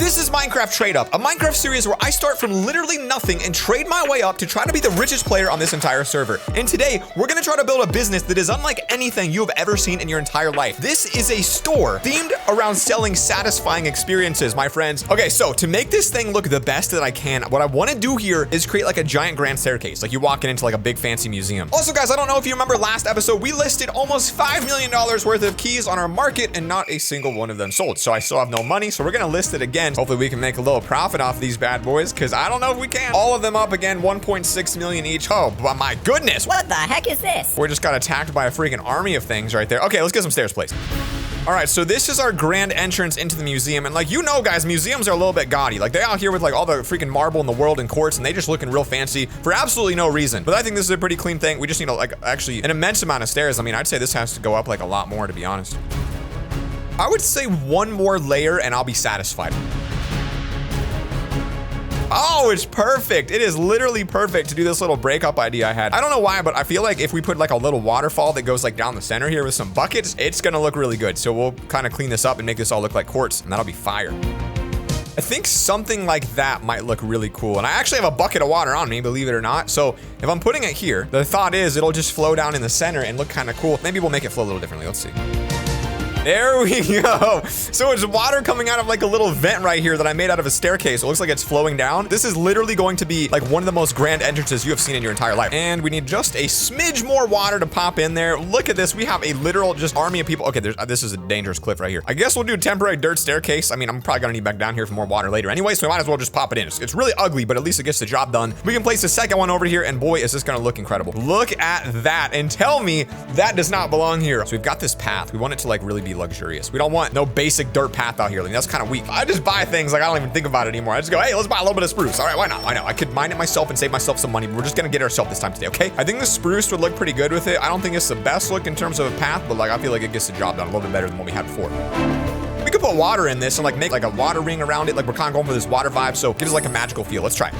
This is Minecraft Trade Up, a Minecraft series where I start from literally nothing and trade my way up to try to be the richest player on this entire server. And today, we're gonna try to build a business that is unlike anything you have ever seen in your entire life. This is a store themed around selling satisfying experiences, my friends. Okay, so to make this thing look the best that I can, what I wanna do here is create like a giant grand staircase, like you walking into like a big fancy museum. Also, guys, I don't know if you remember last episode, we listed almost $5 million worth of keys on our market and not a single one of them sold. So I still have no money, so we're gonna list it again. Hopefully we can make a little profit off these bad boys, because I don't know if we can. All of them up again, 1.6 million each. Oh, but my goodness. What the heck is this? We just got attacked by a freaking army of things right there. Okay, let's get some stairs, please. All right, so this is our grand entrance into the museum. And like, you know, guys, museums are a little bit gaudy. Like, they're out here with like all the freaking marble in the world and quartz, and they just looking real fancy for absolutely no reason. But I think this is a pretty clean thing. We just need like actually an immense amount of stairs. I mean, I'd say this has to go up like a lot more, to be honest. I would say one more layer and I'll be satisfied. Oh, it's perfect. It is literally perfect to do this little breakup idea I had. I don't know why, but I feel like if we put like a little waterfall that goes like down the center here with some buckets, it's gonna look really good. So we'll kind of clean this up and make this all look like quartz, and that'll be fire. I think something like that might look really cool. And I actually have a bucket of water on me, believe it or not. So if I'm putting it here, the thought is it'll just flow down in the center and look kind of cool. Maybe we'll make it flow a little differently. Let's see. There we go. So it's water coming out of like a little vent right here that I made out of a staircase. It looks like it's flowing down. This is literally going to be like one of the most grand entrances you have seen in your entire life. And we need just a smidge more water to pop in there. Look at this. We have a literal just army of people. Okay, this is a dangerous cliff right here. I guess we'll do a temporary dirt staircase. I mean, I'm probably gonna need back down here for more water later anyway, so we might as well just pop it in. It's really ugly, but at least it gets the job done. We can place the second one over here, and boy, is this gonna look incredible. Look at that, and tell me that does not belong here. So we've got this path. We want it to like really be luxurious. We don't want no basic dirt path out here. Like, that's kind of weak. I just buy things like I don't even think about it anymore. I just go, hey, let's buy a little bit of spruce. All right, why not? Why not? I could mine it myself and save myself some money, but we're just gonna get ourselves this time today, okay? I think the spruce would look pretty good with it. I don't think it's the best look in terms of a path, but like I feel like it gets the job done a little bit better than what we had before. We could put water in this and like make like a water ring around it. Like, we're kind of going for this water vibe, so it gives it like a magical feel. Let's try it.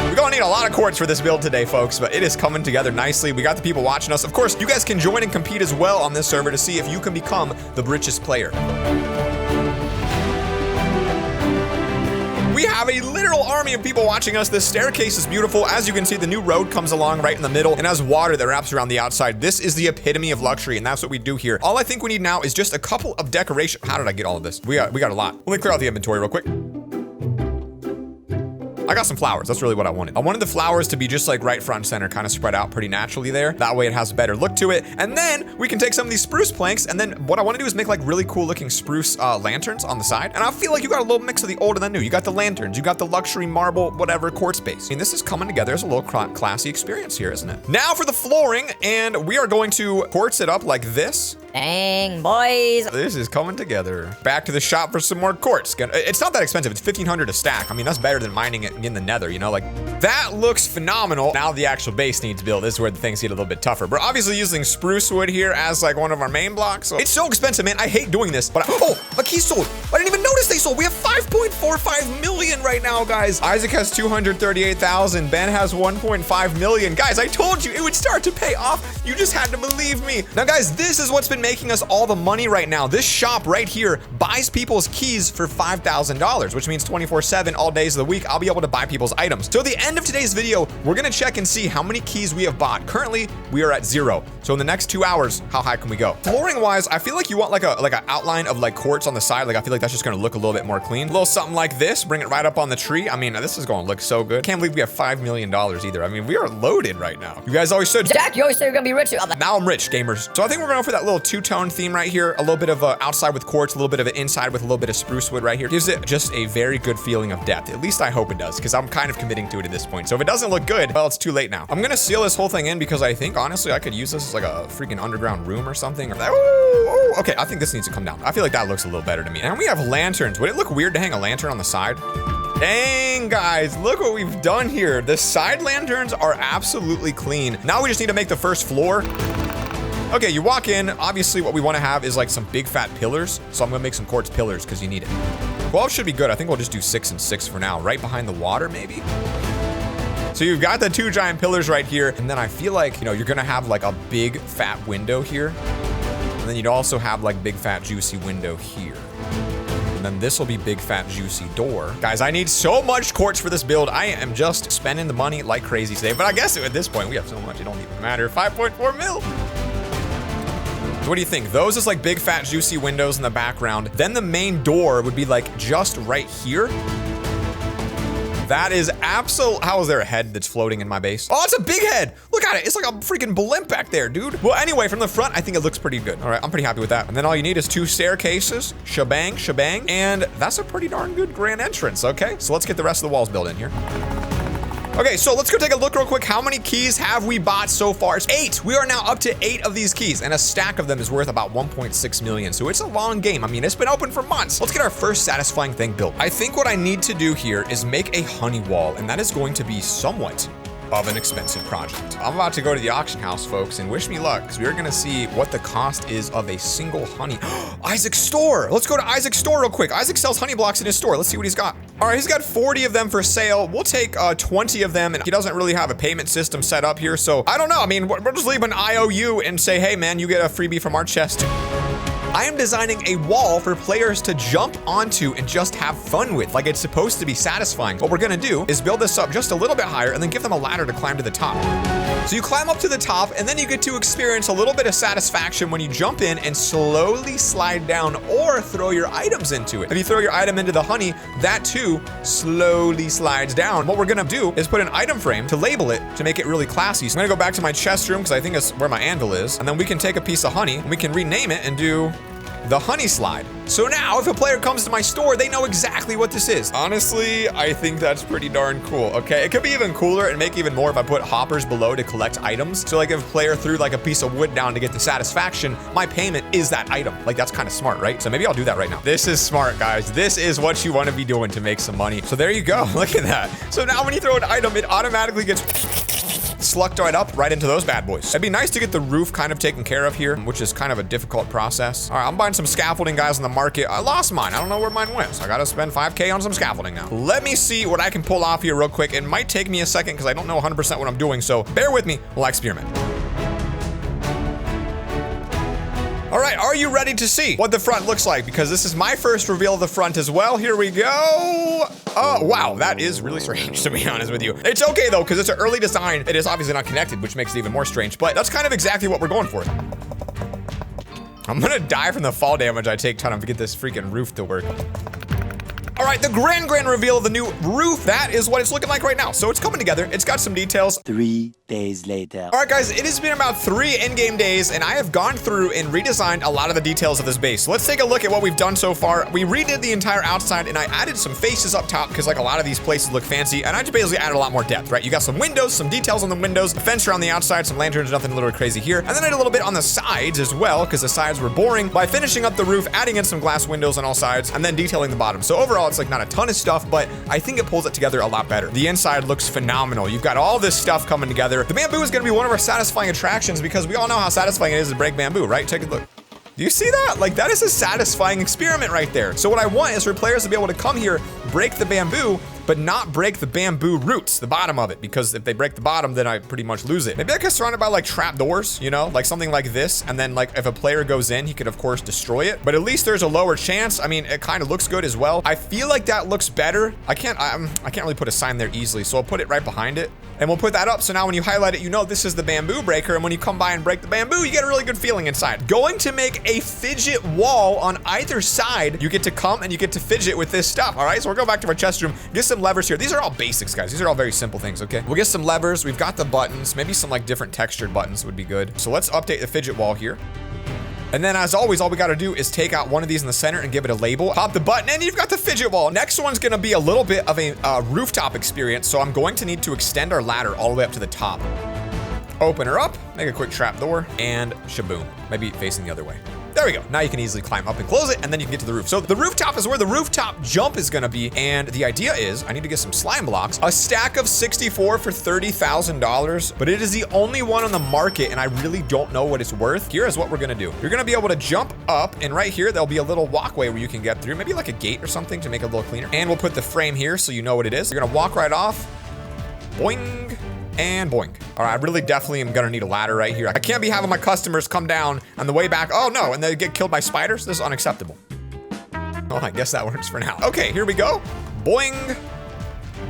We're gonna need a lot of quartz for this build today, folks, but it is coming together nicely. We got the people watching us. Of course, you guys can join and compete as well on this server to see if you can become the richest player. We have a literal army of people watching us. This staircase is beautiful. As you can see, the new road comes along right in the middle and has water that wraps around the outside. This is the epitome of luxury, and that's what we do here. All I think we need now is just a couple of decoration. How did I get all of this? We got a lot. Let me clear out the inventory real quick. I got some flowers. That's really what I wanted. I wanted the flowers to be just like right front and center, kind of spread out pretty naturally there. That way it has a better look to it. And then we can take some of these spruce planks, and then what I want to do is make like really cool looking spruce lanterns on the side. And I feel like you got a little mix of the old and the new. You got the lanterns, you got the luxury marble, whatever, quartz base. I mean, this is coming together as a little classy experience here, isn't it? Now for the flooring, and we are going to quartz it up like this. Dang, boys. This is coming together. Back to the shop for some more quartz. It's not that expensive. It's $1,500 a stack. I mean, that's better than mining it in the nether, you know? Like, that looks phenomenal. Now the actual base needs built. This is where the things get a little bit tougher. We're obviously using spruce wood here as like one of our main blocks. So it's so expensive, man. I hate doing this, but oh, a key sold. I didn't even notice they sold. We have 5.45 million right now, guys. Isaac has 238,000. Ben has 1.5 million. Guys, I told you it would start to pay off. You just had to believe me. Now, guys, this is what's been making us all the money right now. This shop right here buys people's keys for $5,000, which means 24/7 all days of the week, I'll be able to buy people's items. So at the end of today's video, we're gonna check and see how many keys we have bought. Currently, we are at 0. So in the next 2 hours, how high can we go? Flooring wise, I feel like you want like an outline of like quartz on the side. Like, I feel like that's just gonna look a little bit more clean. A little something like this, bring it right up on the tree. I mean, this is gonna look so good. Can't believe we have $5 million either. I mean, we are loaded right now. You guys always said, Jack, you always said you're gonna be rich. Now I'm rich, gamers. So I think we're gonna go for that little two-tone theme right here. A little bit of outside with quartz, a little bit of inside with a little bit of spruce wood right here. Gives it just a very good feeling of depth. At least I hope it does, because I'm kind of committing to it at this point. So if it doesn't look good, well, it's too late now. I'm gonna seal this whole thing in because I think, honestly, I could use this as like a freaking underground room or something. Ooh, okay, I think this needs to come down. I feel like that looks a little better to me. And we have lanterns. Would it look weird to hang a lantern on the side? Dang, guys, look what we've done here. The side lanterns are absolutely clean. Now we just need to make the first floor. Okay, you walk in. Obviously, what we want to have is like some big fat pillars. So I'm gonna make some quartz pillars because you need it. 12 should be good. I think we'll just do 6 and 6 for now. Right behind the water, maybe? So you've got the 2 giant pillars right here. And then I feel like, you know, you're gonna have like a big fat window here. And then you'd also have like big fat juicy window here. And then this will be big, fat, juicy door. Guys, I need so much quartz for this build. I am just spending the money like crazy today. But I guess at this point, we have so much, it don't even matter. 5.4 mil. So what do you think? Those is like big, fat, juicy windows in the background. Then the main door would be like just right here. That is absolute. How is there a head that's floating in my base? Oh, it's a big head. Look at it. It's like a freaking blimp back there, dude. Well, anyway, from the front, I think it looks pretty good. All right, I'm pretty happy with that. And then all you need is 2 staircases. Shebang, shebang. And that's a pretty darn good grand entrance, okay? So let's get the rest of the walls built in here. Okay, so let's go take a look real quick. How many keys have we bought so far? It's 8. We are now up to 8 of these keys, and a stack of them is worth about 1.6 million. So it's a long game. I mean, it's been open for months. Let's get our first satisfying thing built. I think what I need to do here is make a honey wall, and that is going to be somewhat of an expensive project. I'm about to go to the auction house, folks, and wish me luck, because we're gonna see what the cost is of a single honey. Isaac's store. Let's go to Isaac's store real quick. Isaac sells honey blocks in his store. Let's see what he's got. All right, he's got 40 of them for sale. We'll take 20 of them, and he doesn't really have a payment system set up here, so I don't know. I mean, we'll just leave an IOU and say, hey, man, you get a freebie from our chest. I am designing a wall for players to jump onto and just have fun with, like it's supposed to be satisfying. What we're gonna do is build this up just a little bit higher and then give them a ladder to climb to the top. So you climb up to the top, and then you get to experience a little bit of satisfaction when you jump in and slowly slide down or throw your items into it. If you throw your item into the honey, that too slowly slides down. What we're gonna do is put an item frame to label it to make it really classy. So I'm gonna go back to my chest room because I think that's where my anvil is, and then we can take a piece of honey and we can rename it and do the honey slide. So now if a player comes to my store, they know exactly what this is. Honestly, I think that's pretty darn cool. Okay, it could be even cooler and make even more if I put hoppers below to collect items. So like if a player threw like a piece of wood down to get the satisfaction, my payment is that item. Like that's kind of smart, right? So maybe I'll do that right now. This is smart, guys. This is what you want to be doing to make some money. So there you go. Look at that. So now when you throw an item, it automatically gets slucked right into those bad boys. It'd be nice to get the roof kind of taken care of here, which is kind of a difficult process. All right, I'm buying some scaffolding, guys, on the market. I lost mine. I don't know where mine went, so I gotta spend 5K on some scaffolding now. Let me see what I can pull off here real quick. It might take me a second because I don't know 100% what I'm doing, so bear with me while I experiment. All right, are you ready to see what the front looks like? Because this is my first reveal of the front as well. Here we go. Oh, wow, that is really strange, to be honest with you. It's okay, though, because it's an early design. It is obviously not connected, which makes it even more strange, but that's kind of exactly what we're going for. I'm gonna die from the fall damage I take trying to get this freaking roof to work. All right, the grand reveal of the new roof. That is what it's looking like right now. So it's coming together. It's got some details. 3 days later. All right, guys, it has been about 3 in-game days, and I have gone through and redesigned a lot of the details of this base. So let's take a look at what we've done so far. We redid the entire outside, and I added some faces up top because like a lot of these places look fancy, and I just basically added a lot more depth, right? You got some windows, some details on the windows, a fence around the outside, some lanterns, nothing a little crazy here. And then I did a little bit on the sides as well because the sides were boring by finishing up the roof, adding in some glass windows on all sides, and then detailing the bottom. So overall, it's like not a ton of stuff, but I think it pulls it together a lot better. The inside looks phenomenal. You've got all this stuff coming together. The bamboo is going to be one of our satisfying attractions because we all know how satisfying it is to break bamboo, right? Take a look. Do you see that? Like that is a satisfying experiment right there. So what I want is for players to be able to come here, break the bamboo, but not break the bamboo roots, the bottom of it, because if they break the bottom, then I pretty much lose it. Maybe I could surround it by like trap doors, you know, like something like this. And then like if a player goes in, he could of course destroy it, but at least there's a lower chance. I mean, it kind of looks good as well. I feel like that looks better. I can't really put a sign there easily. So I'll put it right behind it and we'll put that up. So now when you highlight it, you know, this is the bamboo breaker. And when you come by and break the bamboo, you get a really good feeling inside. Going to make a fidget wall on either side. You get to come and you get to fidget with this stuff. All right, so we'll go back to our chest room, get some levers here. These are all basics, guys. These are all very simple things, okay? We'll get some levers. We've got the buttons. Maybe some like different textured buttons would be good. So let's update the fidget wall here. And then as always, all we got to do is take out one of these in the center and give it a label. Pop the button and you've got the fidget wall. Next one's going to be a little bit of a rooftop experience. So I'm going to need to extend our ladder all the way up to the top. Open her up, make a quick trap door, and shaboom. Maybe facing the other way. There we go. Now you can easily climb up and close it, and then you can get to the roof. So the rooftop is where the rooftop jump is gonna be, and the idea is I need to get some slime blocks. A stack of 64 for $30,000, but it is the only one on the market, and I really don't know what it's worth. Here is what we're gonna do. You're gonna be able to jump up, and right here, there'll be a little walkway where you can get through, maybe like a gate or something to make it a little cleaner. And we'll put the frame here so you know what it is. You're gonna walk right off, boing, and boing. All right, I really definitely am gonna need a ladder right here. I can't be having my customers come down on the way back. Oh no, and they get killed by spiders. This is unacceptable. Well, I guess that works for now. Okay, here we go. Boing.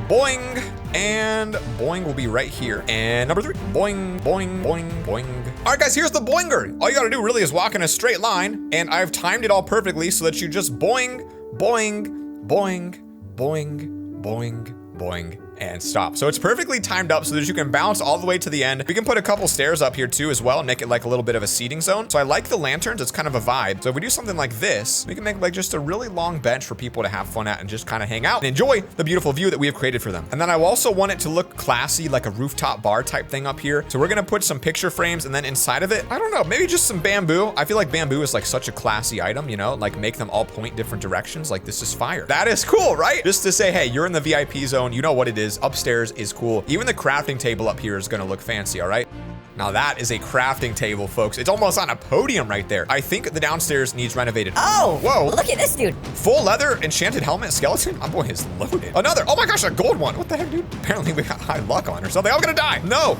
Boing, and boing will be right here. And number 3, boing, boing, boing, boing. All right, guys, here's the boinger. All you gotta do really is walk in a straight line, and I've timed it all perfectly so that you just boing, boing, boing, boing, boing, boing, and stop. So it's perfectly timed up so that you can bounce all the way to the end. We can put a couple stairs up here too as well and make it like a little bit of a seating zone. So I like the lanterns, it's kind of a vibe. So if we do something like this, we can make like just a really long bench for people to have fun at and just kind of hang out and enjoy the beautiful view that we have created for them. And then I also want it to look classy, like a rooftop bar type thing up here. So we're gonna put some picture frames, and then inside of it, I don't know, maybe just some bamboo. I feel like bamboo is like such a classy item, you know, like make them all point different directions. Like this is fire. That is cool, right? Just to say, hey, you're in the VIP zone, you know what it is. Upstairs is cool. Even the crafting table up here is gonna look fancy, all right? Now that is a crafting table, folks. It's almost on a podium right there. I think the downstairs needs renovated. Oh, whoa. Look at this dude. Full leather, enchanted helmet, skeleton. My boy is loaded. Another, oh my gosh, a gold one. What the heck, dude? Apparently we got high luck on or something. I'm gonna die. No.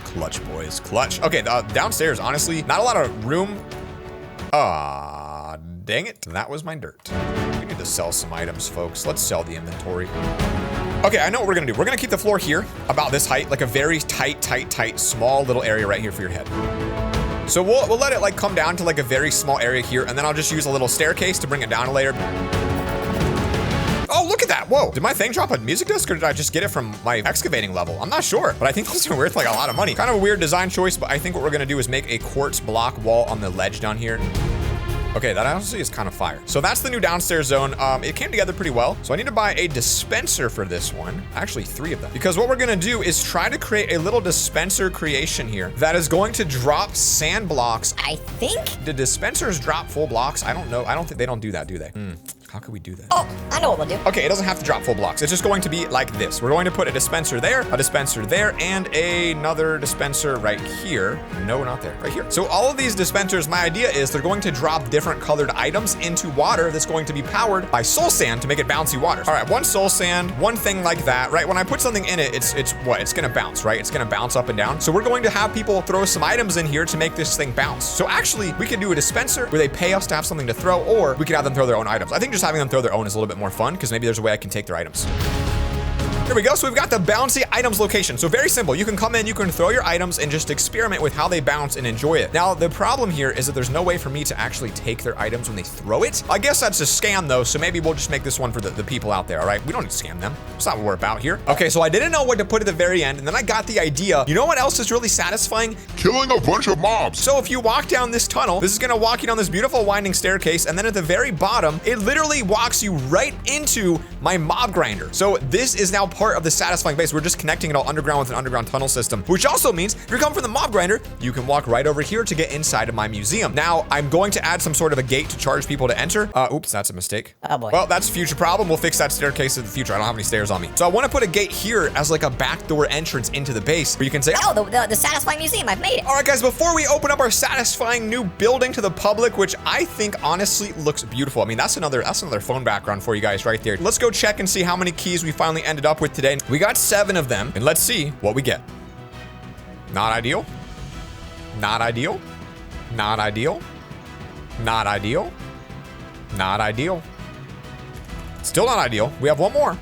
Clutch, boys, clutch. Okay, downstairs, honestly, not a lot of room. Dang it. That was my dirt. We need to sell some items, folks. Let's sell the inventory. Okay, I know what we're gonna do. We're gonna keep the floor here about this height, like a very tight, small little area right here for your head. So we'll let it like come down to like a very small area here, and then I'll just use a little staircase to bring it down a layer. Oh, look at that. Whoa. Did my thing drop a music disc, or did I just get it from my excavating level? I'm not sure, but I think those are worth like a lot of money. Kind of a weird design choice, but I think what we're gonna do is make a quartz block wall on the ledge down here. Okay, that honestly is kind of fire. So that's the new downstairs zone. It came together pretty well. So I need to buy a dispenser for this one. Actually, 3 of them. Because what we're gonna do is try to create a little dispenser creation here that is going to drop sand blocks. I think. Do dispensers drop full blocks? I don't know. I don't think they don't do that, do they? How could we do that? Oh, I know what we'll do. Okay, it doesn't have to drop full blocks. It's just going to be like this. We're going to put a dispenser there, and another dispenser right here. No, not there, right here. So all of these dispensers, my idea is they're going to drop different colored items into water that's going to be powered by soul sand to make it bouncy water. All right, 1 soul sand, 1 thing like that, right? When I put something in it, it's what? It's gonna bounce, right? It's gonna bounce up and down. So we're going to have people throw some items in here to make this thing bounce. So actually, we could do a dispenser where they pay us to have something to throw, or we could have them throw their own items. I think just having them throw their own is a little bit more fun, because maybe there's a way I can take their items. Here we go. So we've got the bouncy items location. So very simple. You can come in, you can throw your items and just experiment with how they bounce and enjoy it. Now, the problem here is that there's no way for me to actually take their items when they throw it. I guess that's a scam though. So maybe we'll just make this one for the people out there. All right. We don't need to scam them. That's not what we're about here. Okay. So I didn't know what to put at the very end. And then I got the idea. You know what else is really satisfying? Killing a bunch of mobs. So if you walk down this tunnel, this is going to walk you down this beautiful winding staircase. And then at the very bottom, it literally walks you right into my mob grinder. So this is now part of the satisfying base. We're just connecting it all underground with an underground tunnel system, which also means if you're coming from the mob grinder, you can walk right over here to get inside of my museum. Now, I'm going to add some sort of a gate to charge people to enter. Oops, that's a mistake. Oh boy. Well, that's a future problem. We'll fix that staircase in the future. I don't have any stairs on me. So I want to put a gate here as like a backdoor entrance into the base where you can say, Oh, the satisfying museum. I've made it. all right, guys, before we open up our satisfying new building to the public, which I think honestly looks beautiful. I mean, that's another phone background for you guys right there. Let's go check and see how many keys we finally ended up with today. We got 7 of them, and let's see what we get. Not ideal. Not ideal. Not ideal. Not ideal. Not ideal. Still not ideal. We have 1 more.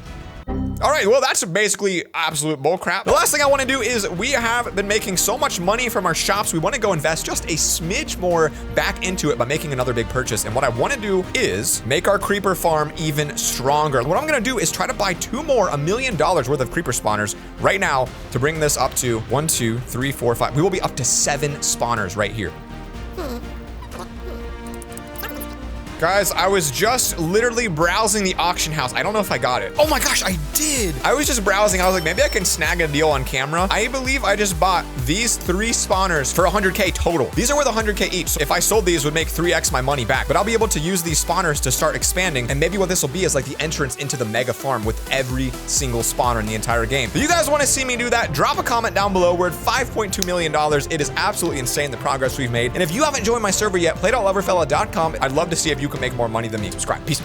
All right, well, that's basically absolute bullcrap. The last thing I want to do is we have been making so much money from our shops. We want to go invest just a smidge more back into it by making another big purchase. And what I want to do is make our creeper farm even stronger. What I'm going to do is try to buy 2 more $1 million worth of creeper spawners right now to bring this up to 1, 2, 3, 4, 5. We will be up to 7 spawners right here. Guys, I was just literally browsing the auction house. I don't know if I got it. Oh my gosh, I did. I was just browsing. I was like, maybe I can snag a deal on camera. I believe I just bought these 3 spawners for 100K total. These are worth 100K each. So if I sold these, it would make 3x my money back. But I'll be able to use these spawners to start expanding. And maybe what this will be is like the entrance into the mega farm with every single spawner in the entire game. If you guys want to see me do that, drop a comment down below. We're at $5.2 million. It is absolutely insane the progress we've made. And if you haven't joined my server yet, play.loverfella.com. I'd love to see if you can make more money than me. Subscribe. Peace.